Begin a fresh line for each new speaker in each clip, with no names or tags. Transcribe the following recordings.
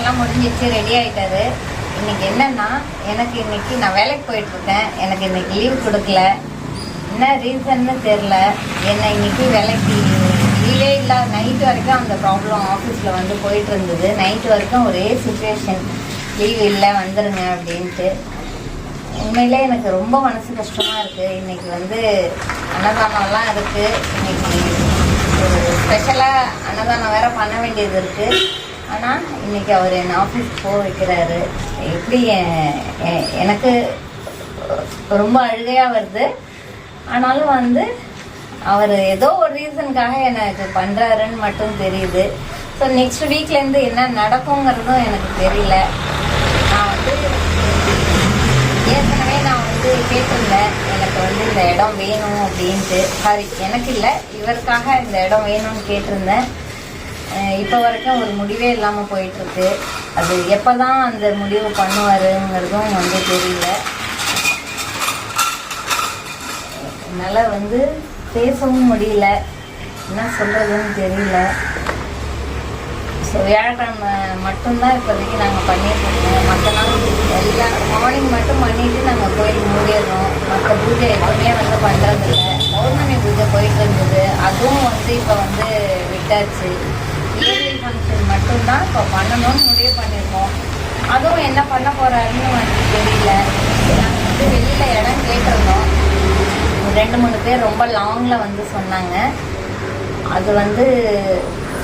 எல்லாம் முடிஞ்சிச்சு, ரெடி ஆகிட்டாரு. இன்றைக்கி என்னென்னா, எனக்கு இன்றைக்கி நான் வேலைக்கு போயிட்டுருக்கேன். எனக்கு இன்றைக்கி லீவ் கொடுக்கல. என்ன ரீசன்னு தெரில. என்னை இன்றைக்கி வேலைக்கு லீவே இல்லாத நைட்டு வரைக்கும் அந்த ப்ராப்ளம் ஆஃபீஸில் வந்து போயிட்டு இருந்தது. நைட்டு வரைக்கும் ஒரே சுச்சுவேஷன், லீவ் இல்லை வந்துடுங்க அப்படின்ட்டு. உண்மையிலே எனக்கு ரொம்ப மனசு கஷ்டமாக இருக்குது. இன்றைக்கி வந்து அன்னதானம்லாம் இருக்குது. இன்றைக்கி ஒரு ஸ்பெஷலாக அன்னதானம் வேறு பண்ண வேண்டியது இருக்குது. ஆனால் இன்றைக்கி அவர் என்னை ஆஃபீஸ்க்கு போக வைக்கிறாரு. எப்படி எனக்கு ரொம்ப அழுகையாக வருது. ஆனாலும் வந்து அவர் ஏதோ ஒரு ரீசனுக்காக எனக்கு பண்ணுறாருன்னு மட்டும் தெரியுது. ஸோ நெக்ஸ்ட் வீக்லேருந்து என்ன நடக்குங்கிறதும் எனக்கு தெரியல. நான் வந்து ஏற்கனவே நான் வந்து கேட்டிருந்தேன், எனக்கு வந்து இந்த இடம் வேணும் அப்படின்ட்டு. சாரி, எனக்கு இல்லை, இவருக்காக இந்த இடம் வேணும்னு கேட்டிருந்தேன். இப்போ வரைக்கும் ஒரு முடிவே இல்லாமல் போயிட்டுருக்கு. அது எப்போ தான் அந்த முடிவு பண்ணுவாருங்கிறதும் வந்து தெரியல. என்னால் வந்து பேசவும் முடியல, என்ன சொல்கிறதுன்னு தெரியல. ஸோ வியாழக்கிழமை மட்டும்தான் இப்போதைக்கு நாங்கள் பண்ணிட்டுருக்கோம். மற்ற நாள் எல்லா மார்னிங் மட்டும் பண்ணிவிட்டு நாங்கள் கோயிலுக்கு மூடிடுறோம். மற்ற பூஜை எப்பவுமே வந்து பண்ணுறதில்ல. பௌர்ணமி பூஜை போயிட்டு இருந்தது, அதுவும் வந்து இப்போ வந்து விட்டாச்சு. இயர்லி ஃபங்க்ஷன் மட்டும்தான் இப்போ பண்ணணும்னு முடிவு பண்ணியிருக்கோம். அதுவும் என்ன பண்ண போகிறாருன்னு வந்து தெரியல. நாங்கள் வந்து வெளியில் இடம் கேட்டிருந்தோம். 2-3 பேர் ரொம்ப லாங்கில் வந்து சொன்னாங்க. அது வந்து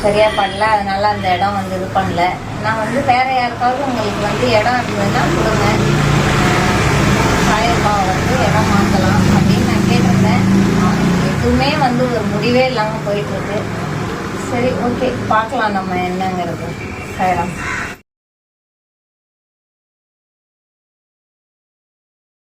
சரியாக பண்ணல, அதனால் அந்த இடம் வந்து இது பண்ணல. நான் வந்து வேறு யாருக்காவது உங்களுக்கு வந்து இடம் இருந்ததுன்னா கொடுங்க, 1000 ரூபாய் வந்து இடம் மாற்றலாம் அப்படின்னு நான் கேட்டிருந்தேன். எதுவுமே வந்து ஒரு முடிவே இல்லாமல் போயிட்டுருக்கு. சரி, ஓகே, பார்க்கலாம் நம்ம என்னங்கிறது. சாயராம்.